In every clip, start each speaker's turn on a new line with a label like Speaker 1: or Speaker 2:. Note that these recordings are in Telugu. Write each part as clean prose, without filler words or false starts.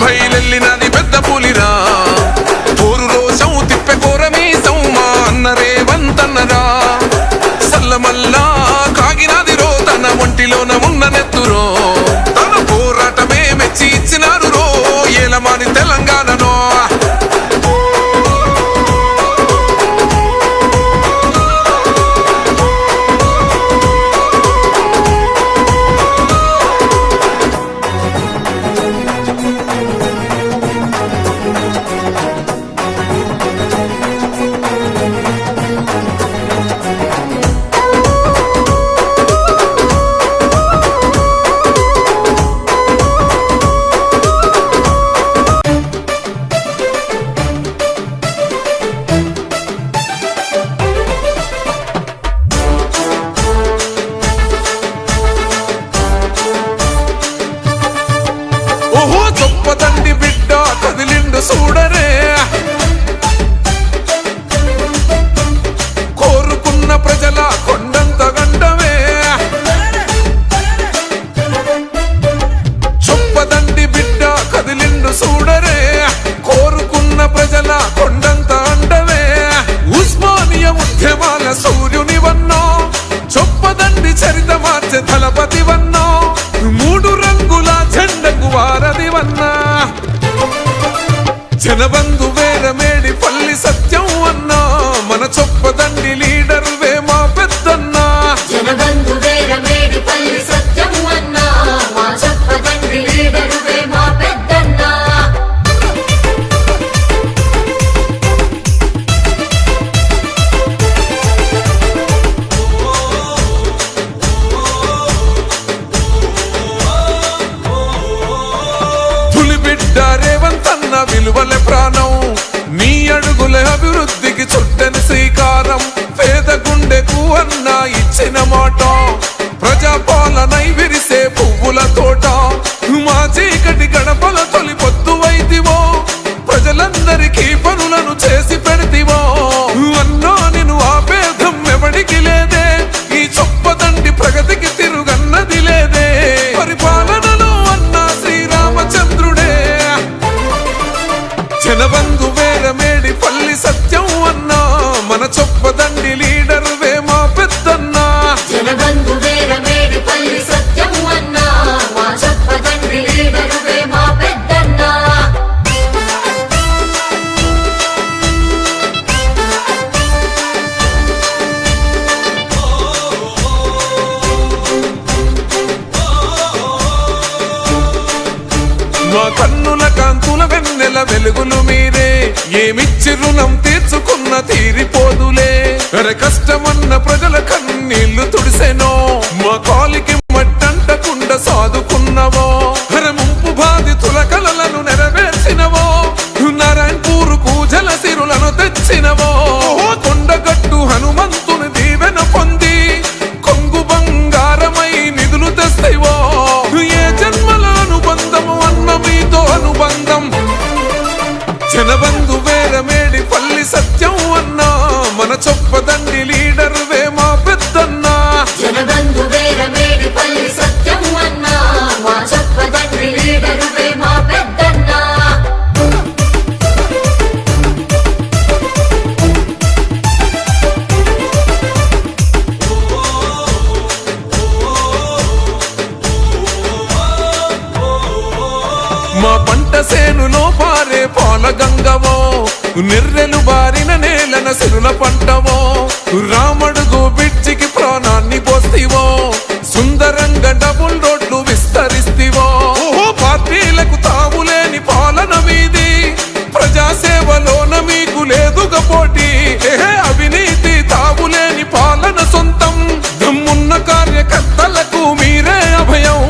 Speaker 1: బయలెల్లినది పెద్ద పులిరా ఊరు రోషం తిప్పె కోరమీసం మా అన్న రేవంతన్నరా సల్లమల్లా కాగినది రో తన ఒంటిలోన ఉన్న నెత్తురో తన పోరాటమే మెచ్చి ఇచ్చినారు రో ఏలమాని తెలంగాణనో చొప్పదండి బిడ్డ కదిలిండు చూడరే కోరుకున్న ప్రజల కొండంత గండవే చొప్పదండి బిడ్డ కదిలిండు చూడరే కోరుకున్న ప్రజల కొండంత అండవే ఉస్మానియా ఉద్యమాల సూర్యుని వన్నో చొప్పదండి చరిత మార్చే దళపతి వన్నో మూడు రంగుల జెండకు వారధి వన్నా జనబంధు వేరమేడి పల్లి సత్యం అన్నా మన చొప్పదండి లీడర్ వే మా పెద్దన్నా
Speaker 2: జనబంధు వేరమేడి పల్లి సత్యం అన్నా మా చొప్పదండి లీడర్ వే మా పెద్దన్నా
Speaker 1: రేవంతన్న విలువలే ప్రాణం నీ అడుగుల అభివృద్ధికి చుట్టని శ్రీకారం పేద గుండెకు అన్న ఇచ్చిన మాట ప్రజాపాలనై విరిసే పువ్వుల తోట మా చీకటి గడపల తొలి పొద్దు వైదివో ప్రజలందరికీ పనులను చేసి పెడితివో అన్నా నేను ఆపేదం ఎవడికి లేదే ఈ చొప్పదండి ప్రగతికి తిరుగన్నది లేదే పరిపాలనలో అన్నా శ్రీరామచంద్రుడే జనబంధు వేరమేడి పల్లి సత్యం అన్నా మన చొప్పదండి లీడర్ వే మా పెద్దన్నా
Speaker 2: జనబంధు వేరమేడి పల్లి సత్యం అన్నా మా చొప్పదండి లీడర్ వే మా పెద్దన్నా
Speaker 1: మా కన్నుల కాంతుల వెన్నెల వెలుగులు మీరే ఏమిచ్చి రుణం తీర్చుకున్న తీరిపోదులే అరే కష్టమన్న ప్రజల కన్నీళ్లు తుడిసెనో మా కాలికి మట్టంటకుండా సాదుకున్నవో అరే ముంపు బాధితుల కలలను నెరవేర్చినవో నారాయణపూరుకు జలసిరులను తెచ్చినవో కొండగట్టు హనుమంతుని దీవెన పొంది కొంగు బంగారమై నిధులు తెస్తేవో ఏ జన్మల అనుబంధము అన్న మీతో అనుబంధం జనబంధు వేరమేడి పల్లి సత్యం అన్నా మన చొప్పదండి లీడర్ వే మా పెద్దన్నా
Speaker 2: జనబంధు వేరమేడి పల్లి సత్యం అన్నా మా చొప్పదండి లీడర్ వే మా పెద్దన్నా
Speaker 1: మా పంట సేనులో పారే పాల గంగవో నిర్రెలు బారిన నేలన సిరుల పంటవో రామడుగు బిడ్జికి ప్రాణాన్ని పోస్తివో సుందరంగా డబుల్ రోడ్లు విస్తరిస్తివో పార్టీలకు తావులేని పాలన మీది ప్రజాసేవలోన మీకు లేదుగా పోటీ అవినీతి తావులేని పాలన సొంతం దమ్మున్న కార్యకర్తలకు మీరే అభయం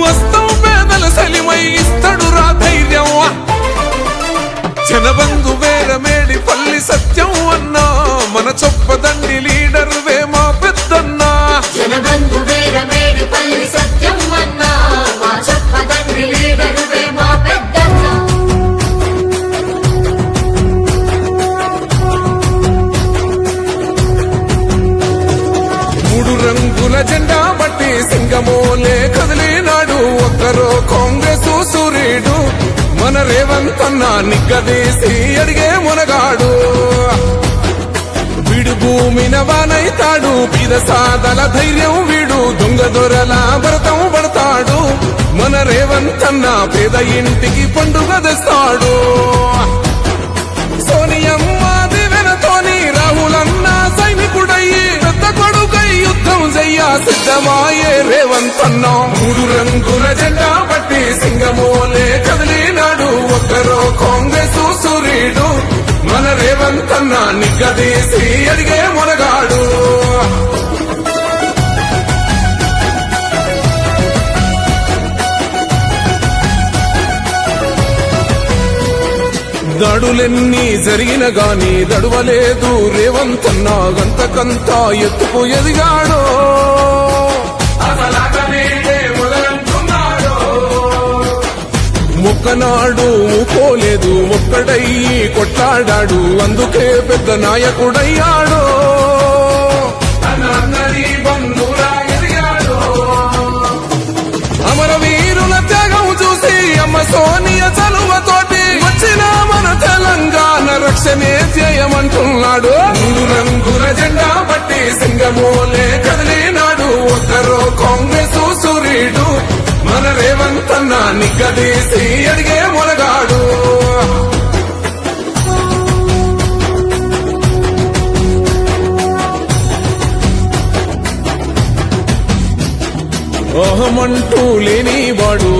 Speaker 1: వస్తాం పేదల సలిమై ఇస్తడు రా ధైర్యం జనబంధు వేరమేడి పల్లి సత్యం అన్నా మన చొప్పదండి లీడర్ వే మా పెద్దన్నా
Speaker 2: జనబంధు వేరమేడి పల్లి సత్యం అన్నా మా చొప్పదండి
Speaker 1: మన రేవంతన్న నిగ్గదీసి అడిగే మునగాడు వీడు భూమిన వానైతాడు పీద సాదల ధైర్యం వీడు దొంగ దొరల భరతం పడతాడు మన రేవంతన్న పేద ఇంటికి పండుగ తెస్తాడు సోనియమ్మ దివెనతోని రాహులన్న సైనికుడయ్యి పెద్ద కొడుకై యుద్ధం చెయ్య సిద్ధమాయే రేవంతన్న మూడు రంగుల జెండా పట్టి సింగమోలే కదిలినాడు ఒక్కరో కాంగ్రెస్ సూర్యుడు మన రేవంతన్న నిగ్గదీసి అడిగే మునగాడు దాడులెన్ని జరిగిన గాని దడువలేదు రేవంతన్న గంతకంతా ఎత్తుకు ఎదిగాడో మొక్కనాడు ఊకోలేదు ఒక్కడయ్యి కొట్లాడాడు అందుకే పెద్ద నాయకుడయ్యాడు అమరవీరుల త్యాగం చూసి అమ్మ సోనియ చలువతోటి వచ్చిన మన తెలంగాణ రక్షణే చేయమంటున్నాడు మూడు రంగుల జెండా పట్టి సింగమోలే కదిలినాడు ఒక్కరో కాంగ్రెస్ సూర్యుడు మన రేవంతన్న నిగ్గదీసి అడిగే మునగాడు ఓహమంటూ లేని వాడు